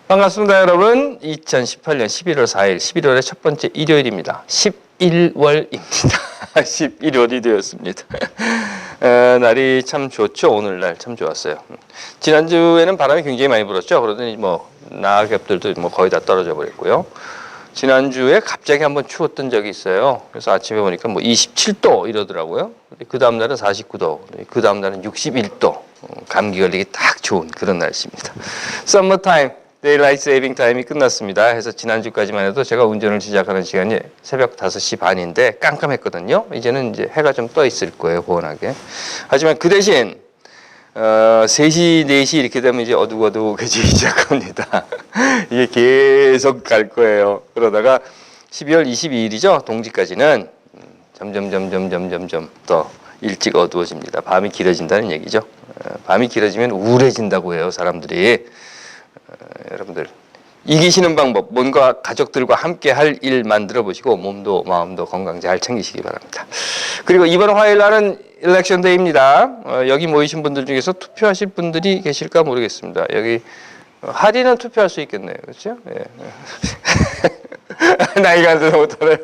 반갑습니다, 여러분. 2018년 11월 4일, 11월의 첫 번째 일요일입니다. 11월입니다. 11월이 되었습니다. 날이 참 좋죠. 오늘날 참 좋았어요. 지난주에는 바람이 굉장히 많이 불었죠. 그러더니 낙엽들도 거의 다 떨어져 버렸고요. 지난주에 갑자기 한번 추웠던 적이 있어요. 그래서 아침에 보니까 27도 이러더라고요. 그 다음날은 49도, 그 다음날은 61도. 감기 걸리기 딱 좋은 그런 날씨입니다. Summertime, Daylight Saving Time이 끝났습니다. 해서 지난주까지만 해도 제가 운전을 시작하는 시간이 새벽 5시 반인데 깜깜했거든요. 이제는 이제 해가 좀 떠 있을 거예요, 고원하게. 하지만 그 대신 3시, 4시 이렇게 되면 이제 어둑어둑해지기 시작합니다. 이게 계속 갈 거예요. 그러다가 12월 22일이죠. 동지까지는 점점 더 일찍 어두워집니다. 밤이 길어진다는 얘기죠. 밤이 길어지면 우울해진다고 해요, 사람들이. 여러분들 이기시는 방법, 뭔가 가족들과 함께 할 일 만들어 보시고 몸도 마음도 건강 잘 챙기시기 바랍니다. 그리고 이번 화요일 날은 일렉션 데이입니다. 여기 모이신 분들 중에서 투표하실 분들이 계실까 모르겠습니다. 여기 할인은 투표할 수 있겠네요. 그렇죠? 예. 나이가 안 돼서 못하네요.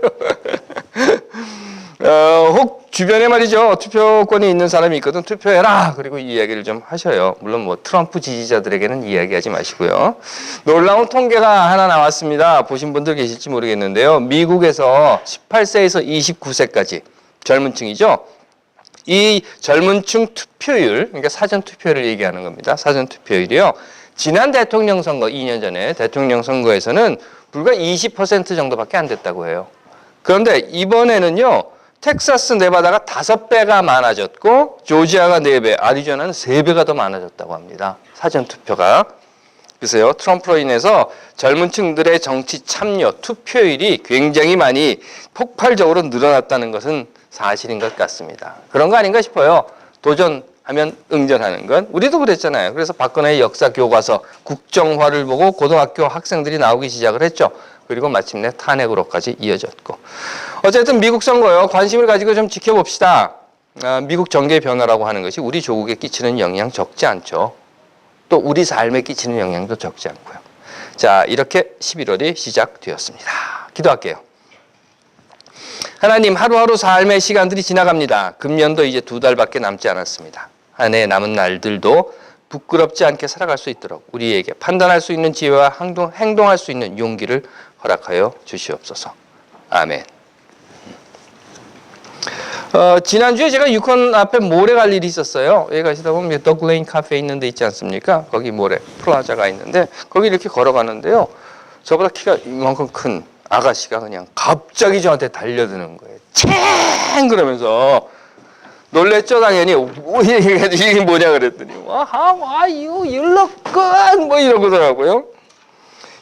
혹 주변에 말이죠. 투표권이 있는 사람이 있거든. 투표해라. 그리고 이 이야기를 좀 하셔요. 물론 트럼프 지지자들에게는 이야기하지 마시고요. 놀라운 통계가 하나 나왔습니다. 보신 분들 계실지 모르겠는데요. 미국에서 18세에서 29세까지 젊은 층이죠. 이 젊은 층 투표율, 그러니까 사전 투표를 얘기하는 겁니다. 사전 투표율이요. 지난 대통령 선거, 2년 전에 대통령 선거에서는 불과 20% 정도밖에 안 됐다고 해요. 그런데 이번에는요. 텍사스, 네바다가 5배가 많아졌고 조지아가 4배, 아리조나는 3배가 더 많아졌다고 합니다. 사전투표가. 그래서요. 트럼프로 인해서 젊은 층들의 정치 참여, 투표율이 굉장히 많이 폭발적으로 늘어났다는 것은 사실인 것 같습니다. 그런 거 아닌가 싶어요. 도전하면 응전하는 건. 우리도 그랬잖아요. 그래서 박근혜의 역사 교과서 국정화를 보고 고등학교 학생들이 나오기 시작을 했죠. 그리고 마침내 탄핵으로까지 이어졌고. 어쨌든 미국 선거요. 관심을 가지고 좀 지켜봅시다. 미국 정계 변화라고 하는 것이 우리 조국에 끼치는 영향 적지 않죠. 또 우리 삶에 끼치는 영향도 적지 않고요. 자, 이렇게 11월이 시작되었습니다. 기도할게요. 하나님, 하루하루 삶의 시간들이 지나갑니다. 금년도 이제 2달밖에 남지 않았습니다. 한 해 남은 날들도 부끄럽지 않게 살아갈 수 있도록 우리에게 판단할 수 있는 지혜와 행동할 수 있는 용기를 허락하여 주시옵소서. 아멘. 지난주에 제가 유콘 앞에 모래 갈 일이 있었어요. 여기 가시다 보면 덕레인 카페 있는 데 있지 않습니까? 거기 모래 플라자가 있는데 거기 이렇게 걸어가는데요. 저보다 키가 이만큼 큰 아가씨가 그냥 갑자기 저한테 달려드는 거예요. 챙! 그러면서 놀랬죠, 당연히. 이게 뭐냐 그랬더니 How are you? You look good! 이러더라고요.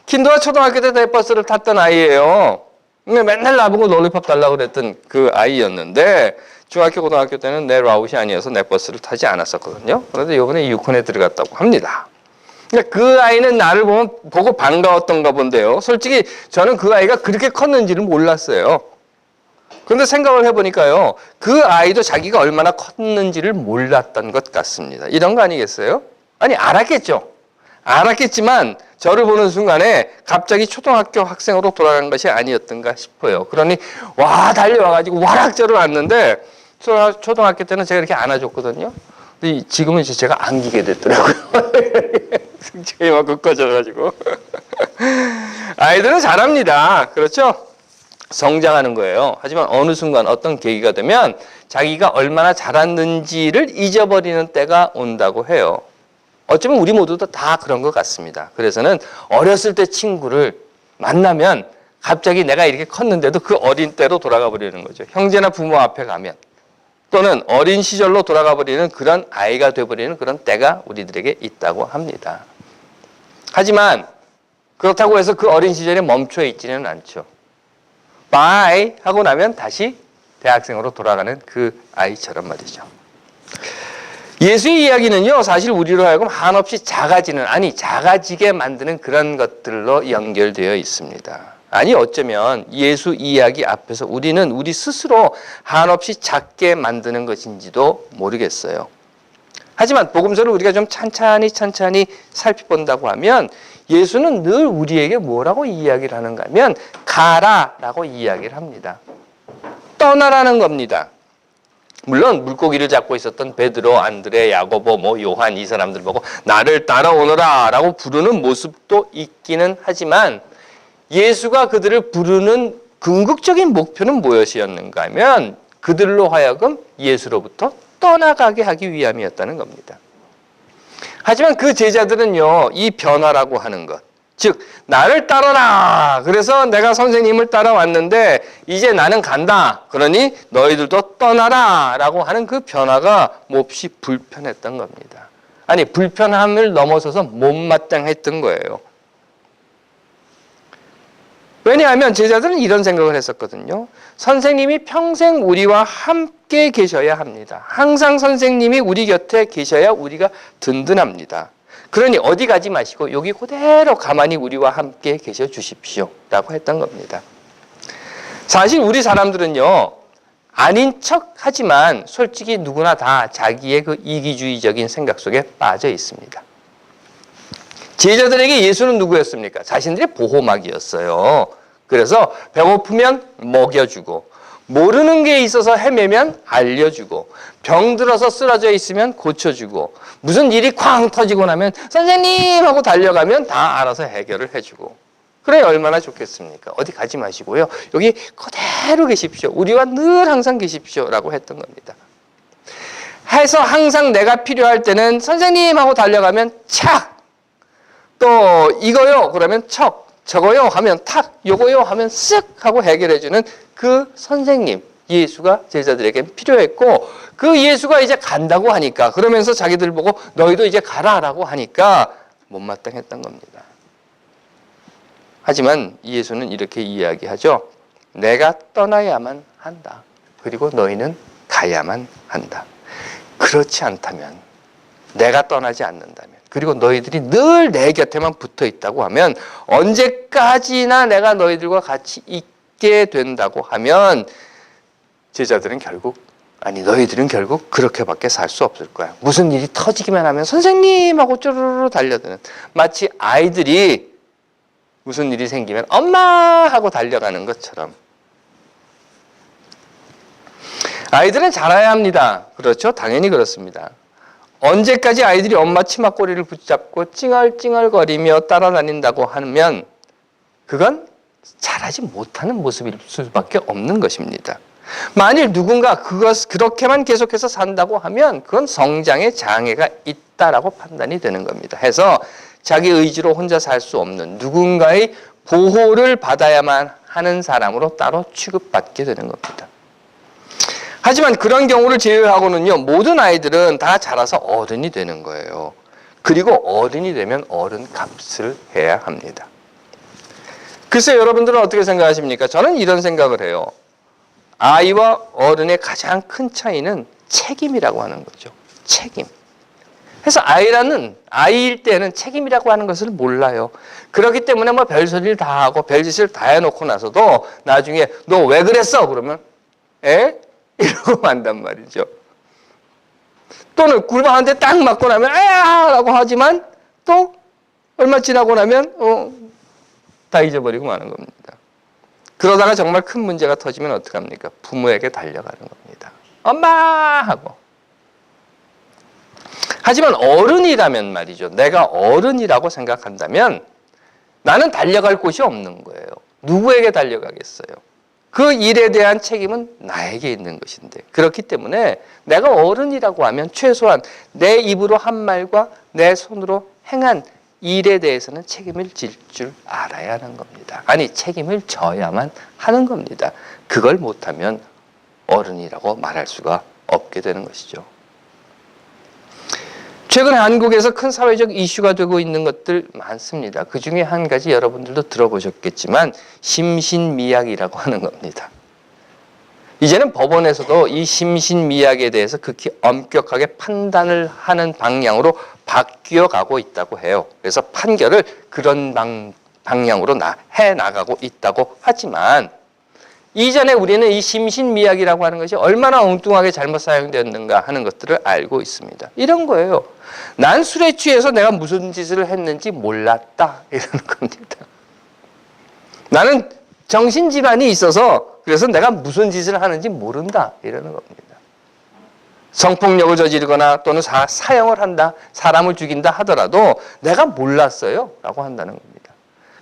킨더가 초등학교 때 대버스를 탔던 아이예요. 맨날 나보고 롤리팝 달라고 그랬던 그 아이였는데 중학교, 고등학교 때는 내 라웃이 아니어서 내 버스를 타지 않았었거든요. 그런데 이번에 유콘에 들어갔다고 합니다. 그 아이는 나를 보고 반가웠던가 본데요. 솔직히 저는 그 아이가 그렇게 컸는지를 몰랐어요. 그런데 생각을 해보니까요. 그 아이도 자기가 얼마나 컸는지를 몰랐던 것 같습니다. 이런 거 아니겠어요? 아니, 알았겠죠. 알았겠지만 저를 보는 순간에 갑자기 초등학교 학생으로 돌아간 것이 아니었던가 싶어요. 그러니 달려와가지고 와락 저를 안는데 초등학교 때는 제가 이렇게 안아줬거든요. 근데 지금은 이제 제가 안기게 됐더라고요. 승체가 이만큼 커져가지고. 아이들은 잘합니다. 그렇죠? 성장하는 거예요. 하지만 어느 순간 어떤 계기가 되면 자기가 얼마나 잘했는지를 잊어버리는 때가 온다고 해요. 어쩌면 우리 모두도 다 그런 것 같습니다. 그래서는 어렸을 때 친구를 만나면 갑자기 내가 이렇게 컸는데도 그 어린 때로 돌아가 버리는 거죠. 형제나 부모 앞에 가면 또는 어린 시절로 돌아가 버리는 그런 아이가 돼버리는 그런 때가 우리들에게 있다고 합니다. 하지만 그렇다고 해서 그 어린 시절에 멈춰 있지는 않죠. 바이 하고 나면 다시 대학생으로 돌아가는 그 아이처럼 말이죠. 예수의 이야기는요, 사실 우리로 하여금 한없이 작아지게 만드는 그런 것들로 연결되어 있습니다. 아니, 어쩌면 예수 이야기 앞에서 우리는 우리 스스로 한없이 작게 만드는 것인지도 모르겠어요. 하지만 복음서를 우리가 좀 찬찬히 살펴본다고 하면 예수는 늘 우리에게 뭐라고 이야기를 하는가 하면 가라라고 이야기를 합니다. 떠나라는 겁니다. 물론 물고기를 잡고 있었던 베드로, 안드레, 야고보, 요한 이 사람들 보고 나를 따라오너라 라고 부르는 모습도 있기는 하지만 예수가 그들을 부르는 궁극적인 목표는 무엇이었는가 하면 그들로 하여금 예수로부터 떠나가게 하기 위함이었다는 겁니다. 하지만 그 제자들은요, 이 변화라고 하는 것, 즉 나를 따라라. 그래서 내가 선생님을 따라왔는데 이제 나는 간다. 그러니 너희들도 떠나라 라고 하는 그 변화가 몹시 불편했던 겁니다. 아니, 불편함을 넘어서서 못마땅했던 거예요. 왜냐하면 제자들은 이런 생각을 했었거든요. 선생님이 평생 우리와 함께 계셔야 합니다. 항상 선생님이 우리 곁에 계셔야 우리가 든든합니다. 그러니 어디 가지 마시고 여기 그대로 가만히 우리와 함께 계셔 주십시오 라고 했던 겁니다. 사실 우리 사람들은요, 아닌 척 하지만 솔직히 누구나 다 자기의 그 이기주의적인 생각 속에 빠져 있습니다. 제자들에게 예수는 누구였습니까? 자신들의 보호막이었어요. 그래서 배고프면 먹여주고, 모르는 게 있어서 헤매면 알려주고, 병들어서 쓰러져 있으면 고쳐주고, 무슨 일이 쾅 터지고 나면 선생님 하고 달려가면 다 알아서 해결을 해주고. 그래 얼마나 좋겠습니까? 어디 가지 마시고요, 여기 그대로 계십시오. 우리와 늘 항상 계십시오 라고 했던 겁니다. 해서 항상 내가 필요할 때는 선생님 하고 달려가면 착! 또 이거요 그러면 척! 저거요 하면 탁! 요거요 하면 쓱! 하고 해결해주는 그 선생님, 예수가 제자들에게 필요했고, 그 예수가 이제 간다고 하니까, 그러면서 자기들 보고 너희도 이제 가라라고 하니까 못마땅했던 겁니다. 하지만 예수는 이렇게 이야기하죠. 내가 떠나야만 한다. 그리고 너희는 가야만 한다. 그렇지 않다면, 내가 떠나지 않는다면, 그리고 너희들이 늘 내 곁에만 붙어 있다고 하면, 언제까지나 내가 너희들과 같이 있게 된다고 하면 제자들은 너희들은 결국 그렇게밖에 살 수 없을 거야. 무슨 일이 터지기만 하면 선생님 하고 쪼르르 달려드는, 마치 아이들이 무슨 일이 생기면 엄마 하고 달려가는 것처럼. 아이들은 자라야 합니다. 그렇죠? 당연히 그렇습니다. 언제까지 아이들이 엄마 치마꼬리를 붙잡고 찡얼찡얼거리며 따라다닌다고 하면 그건 자라지 못하는 모습일 수밖에 없는 것입니다. 만일 누군가 그렇게만 계속해서 산다고 하면 그건 성장에 장애가 있다라고 판단이 되는 겁니다. 해서 자기 의지로 혼자 살 수 없는, 누군가의 보호를 받아야만 하는 사람으로 따로 취급받게 되는 겁니다. 하지만 그런 경우를 제외하고는요, 모든 아이들은 다 자라서 어른이 되는 거예요. 그리고 어른이 되면 어른 값을 해야 합니다. 글쎄 여러분들은 어떻게 생각하십니까? 저는 이런 생각을 해요. 아이와 어른의 가장 큰 차이는 책임이라고 하는 거죠. 책임. 그래서 아이일 때는 책임이라고 하는 것을 몰라요. 그렇기 때문에 뭐 별소리를 다 하고 별짓을 다 해놓고 나서도 나중에 너 왜 그랬어? 그러면 이러고 만단 말이죠. 또는 굴방 한 대 딱 맞고 나면 아야! 라고 하지만 또 얼마 지나고 나면 다 잊어버리고 마는 겁니다. 그러다가 정말 큰 문제가 터지면 어떡합니까? 부모에게 달려가는 겁니다. 엄마! 하고. 하지만 어른이라면 말이죠. 내가 어른이라고 생각한다면 나는 달려갈 곳이 없는 거예요. 누구에게 달려가겠어요? 그 일에 대한 책임은 나에게 있는 것인데, 그렇기 때문에 내가 어른이라고 하면 최소한 내 입으로 한 말과 내 손으로 행한 일에 대해서는 책임을 질 줄 알아야 하는 겁니다. 아니, 책임을 져야만 하는 겁니다. 그걸 못하면 어른이라고 말할 수가 없게 되는 것이죠. 최근 한국에서 큰 사회적 이슈가 되고 있는 것들 많습니다. 그 중에 한 가지 여러분들도 들어보셨겠지만 심신미약이라고 하는 겁니다. 이제는 법원에서도 이 심신미약에 대해서 극히 엄격하게 판단을 하는 방향으로 바뀌어 가고 있다고 해요. 그래서 판결을 그런 방향으로 해나가고 있다고 하지만 이전에 우리는 이 심신미약이라고 하는 것이 얼마나 엉뚱하게 잘못 사용되었는가 하는 것들을 알고 있습니다. 이런 거예요. 난 술에 취해서 내가 무슨 짓을 했는지 몰랐다. 이러는 겁니다. 나는 정신질환이 있어서 그래서 내가 무슨 짓을 하는지 모른다. 이러는 겁니다. 성폭력을 저지르거나 또는 사형을 한다, 사람을 죽인다 하더라도 내가 몰랐어요. 라고 한다는 겁니다.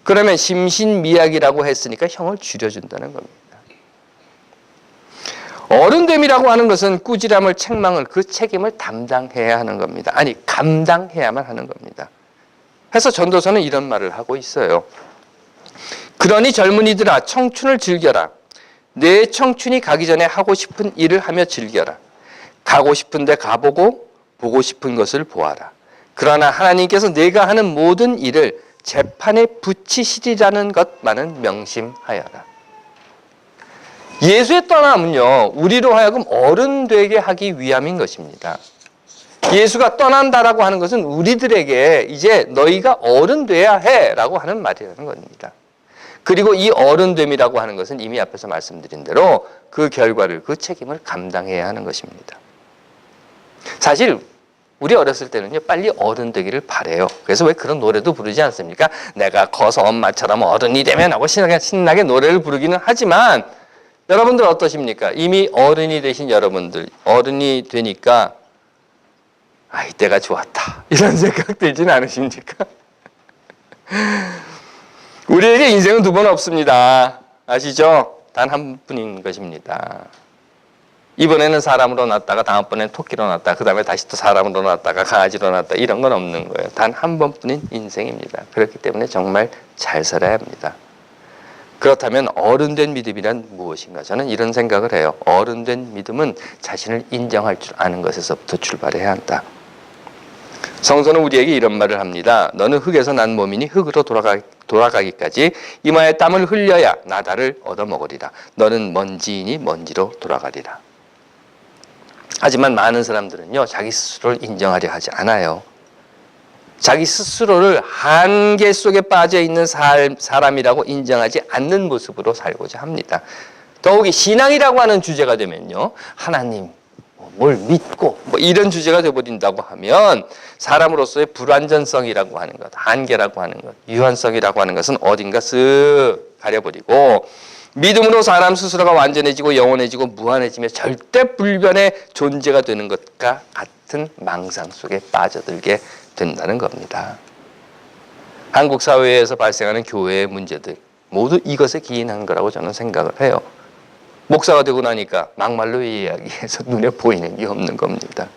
그러면 심신미약이라고 했으니까 형을 줄여준다는 겁니다. 어른됨이라고 하는 것은 꾸지람을, 책망을, 그 책임을 담당해야 하는 겁니다. 아니, 감당해야만 하는 겁니다. 그래서 전도서는 이런 말을 하고 있어요. 그러니 젊은이들아, 청춘을 즐겨라. 내 청춘이 가기 전에 하고 싶은 일을 하며 즐겨라. 가고 싶은 데 가보고 보고 싶은 것을 보아라. 그러나 하나님께서 내가 하는 모든 일을 재판에 붙이시리라는 것만은 명심하여라. 예수의 떠남은요, 우리로 하여금 어른 되게 하기 위함인 것입니다. 예수가 떠난다라고 하는 것은 우리들에게 이제 너희가 어른 돼야 해 라고 하는 말이라는 겁니다. 그리고 이 어른됨이라고 하는 것은 이미 앞에서 말씀드린 대로 그 결과를, 그 책임을 감당해야 하는 것입니다. 사실 우리 어렸을 때는요, 빨리 어른 되기를 바래요. 그래서 왜 그런 노래도 부르지 않습니까? 내가 커서 엄마처럼 어른이 되면 하고 신나게 노래를 부르기는 하지만 여러분들 어떠십니까? 이미 어른이 되신 여러분들, 어른이 되니까 아, 이때가 좋았다 이런 생각 들지는 않으십니까? 우리에게 인생은 두 번 없습니다. 아시죠? 단 한 분인 것입니다. 이번에는 사람으로 났다가 다음번에는 토끼로 났다가 그 다음에 다시 또 사람으로 났다가 강아지로 났다, 이런 건 없는 거예요. 단 한 번뿐인 인생입니다. 그렇기 때문에 정말 잘 살아야 합니다. 그렇다면 어른된 믿음이란 무엇인가? 저는 이런 생각을 해요. 어른된 믿음은 자신을 인정할 줄 아는 것에서부터 출발해야 한다. 성서는 우리에게 이런 말을 합니다. 너는 흙에서 난 몸이니 흙으로 돌아가기까지 이마에 땀을 흘려야 나다를 얻어먹으리라. 너는 먼지이니 먼지로 돌아가리라. 하지만 많은 사람들은요, 자기 스스로를 인정하려 하지 않아요. 자기 스스로를 한계 속에 빠져 있는 사람이라고 인정하지 않는 모습으로 살고자 합니다. 더욱이 신앙이라고 하는 주제가 되면요, 하나님, 뭘 믿고 뭐 이런 주제가 되어버린다고 하면 사람으로서의 불완전성이라고 하는 것, 한계라고 하는 것, 유한성이라고 하는 것은 어딘가 쓱 가려버리고 믿음으로 사람 스스로가 완전해지고 영원해지고 무한해지며 절대 불변의 존재가 되는 것과 같은 망상 속에 빠져들게 된다는 겁니다. 한국 사회에서 발생하는 교회의 문제들 모두 이것에 기인한 거라고 저는 생각을 해요. 목사가 되고 나니까 막말로 이야기해서 눈에 보이는 게 없는 겁니다.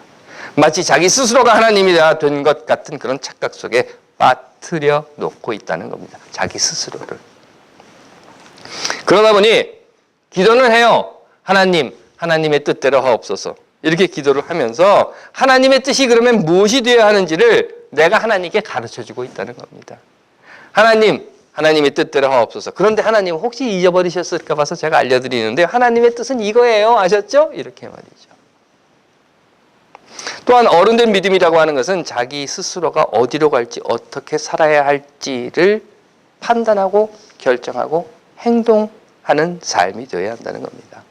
마치 자기 스스로가 하나님이 된 것 같은 그런 착각 속에 빠뜨려 놓고 있다는 겁니다. 자기 스스로를. 그러다 보니 기도는 해요. 하나님, 하나님의 뜻대로 하옵소서. 이렇게 기도를 하면서 하나님의 뜻이 그러면 무엇이 되어야 하는지를 내가 하나님께 가르쳐주고 있다는 겁니다. 하나님, 하나님의 뜻대로 하옵소서. 그런데 하나님 혹시 잊어버리셨을까 봐서 제가 알려드리는데 하나님의 뜻은 이거예요. 아셨죠? 이렇게 말이죠. 또한 어른된 믿음이라고 하는 것은 자기 스스로가 어디로 갈지 어떻게 살아야 할지를 판단하고 결정하고 행동하는 삶이 되어야 한다는 겁니다.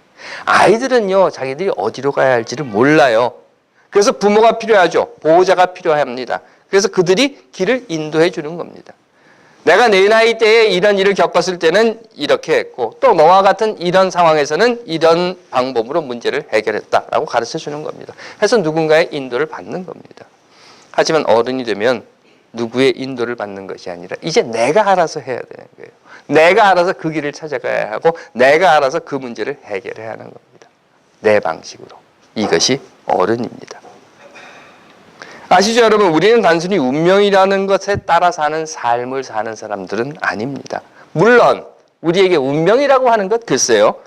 아이들은요, 자기들이 어디로 가야 할지를 몰라요. 그래서 부모가 필요하죠. 보호자가 필요합니다. 그래서 그들이 길을 인도해 주는 겁니다. 내가 내 나이 때에 이런 일을 겪었을 때는 이렇게 했고 또 너와 같은 이런 상황에서는 이런 방법으로 문제를 해결했다라고 가르쳐 주는 겁니다. 그래서 누군가의 인도를 받는 겁니다. 하지만 어른이 되면 누구의 인도를 받는 것이 아니라 이제 내가 알아서 해야 되는 거예요. 내가 알아서 그 길을 찾아가야 하고 내가 알아서 그 문제를 해결해야 하는 겁니다. 내 방식으로. 이것이 어른입니다. 아시죠, 여러분? 우리는 단순히 운명이라는 것에 따라 사는 삶을 사는 사람들은 아닙니다. 물론 우리에게 운명이라고 하는 것, 글쎄요,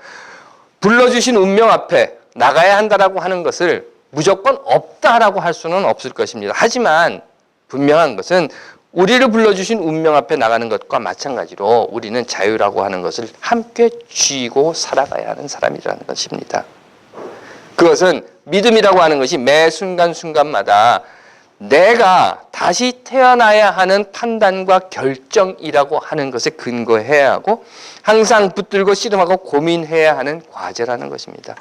불러주신 운명 앞에 나가야 한다라고 하는 것을 무조건 없다라고 할 수는 없을 것입니다. 하지만 분명한 것은 우리를 불러주신 운명 앞에 나가는 것과 마찬가지로 우리는 자유라고 하는 것을 함께 쥐고 살아가야 하는 사람이라는 것입니다. 그것은 믿음이라고 하는 것이 매 순간순간마다 내가 다시 태어나야 하는 판단과 결정이라고 하는 것에 근거해야 하고 항상 붙들고 씨름하고 고민해야 하는 과제라는 것입니다.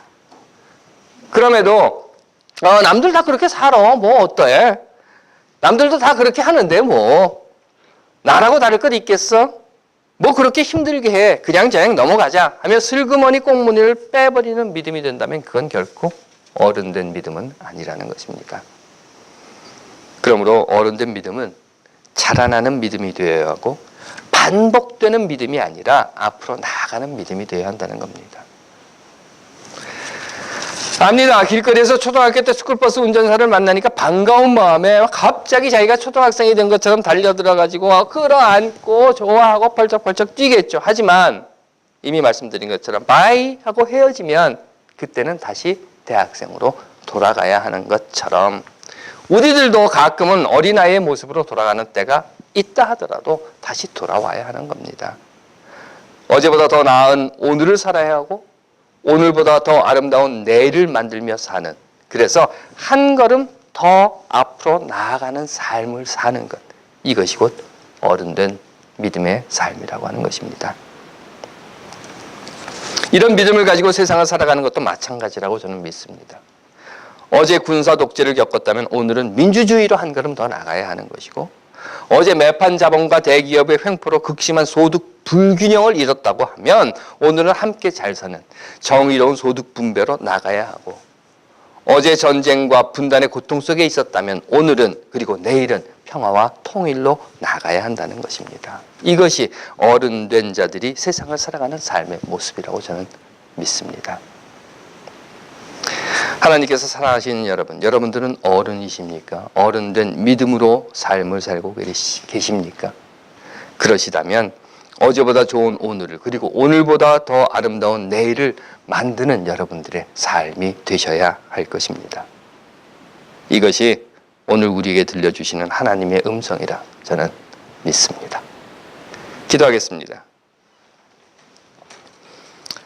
그럼에도 남들 다 그렇게 살아. 뭐 어때? 남들도 다 그렇게 하는데 뭐 나라고 다를 것 있겠어? 뭐 그렇게 힘들게 해. 그냥 넘어가자 하며 슬그머니 꽁무니를 빼버리는 믿음이 된다면 그건 결코 어른된 믿음은 아니라는 것입니다. 그러므로 어른된 믿음은 자라나는 믿음이 되어야 하고 반복되는 믿음이 아니라 앞으로 나아가는 믿음이 되어야 한다는 겁니다. 압니다. 길거리에서 초등학교 때 스쿨버스 운전사를 만나니까 반가운 마음에 갑자기 자기가 초등학생이 된 것처럼 달려들어가지고 끌어안고 좋아하고 펄쩍펄쩍 뛰겠죠. 하지만 이미 말씀드린 것처럼 바이 하고 헤어지면 그때는 다시 대학생으로 돌아가야 하는 것처럼 우리들도 가끔은 어린아이의 모습으로 돌아가는 때가 있다 하더라도 다시 돌아와야 하는 겁니다. 어제보다 더 나은 오늘을 살아야 하고 오늘보다 더 아름다운 내일을 만들며 사는, 그래서 한 걸음 더 앞으로 나아가는 삶을 사는 것, 이것이 곧 어른된 믿음의 삶이라고 하는 것입니다. 이런 믿음을 가지고 세상을 살아가는 것도 마찬가지라고 저는 믿습니다. 어제 군사 독재를 겪었다면 오늘은 민주주의로 한 걸음 더 나가야 하는 것이고, 어제 매판 자본과 대기업의 횡포로 극심한 소득 불균형을 잃었다고 하면 오늘은 함께 잘 사는 정의로운 소득 분배로 나가야 하고, 어제 전쟁과 분단의 고통 속에 있었다면 오늘은 그리고 내일은 평화와 통일로 나가야 한다는 것입니다. 이것이 어른된 자들이 세상을 살아가는 삶의 모습이라고 저는 믿습니다. 하나님께서 사랑하시는 여러분, 여러분들은 어른이십니까? 어른된 믿음으로 삶을 살고 계십니까? 그러시다면 어제보다 좋은 오늘을, 그리고 오늘보다 더 아름다운 내일을 만드는 여러분들의 삶이 되셔야 할 것입니다. 이것이 오늘 우리에게 들려주시는 하나님의 음성이라 저는 믿습니다. 기도하겠습니다.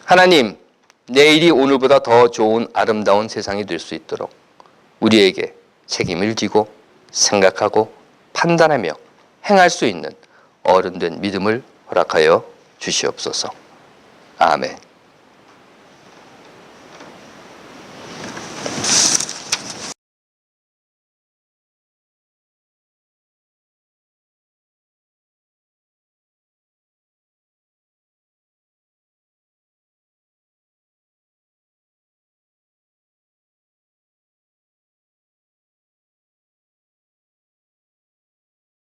하나님, 내일이 오늘보다 더 좋은 아름다운 세상이 될 수 있도록 우리에게 책임을 지고 생각하고 판단하며 행할 수 있는 어른된 믿음을 허락하여 주시옵소서. 아멘.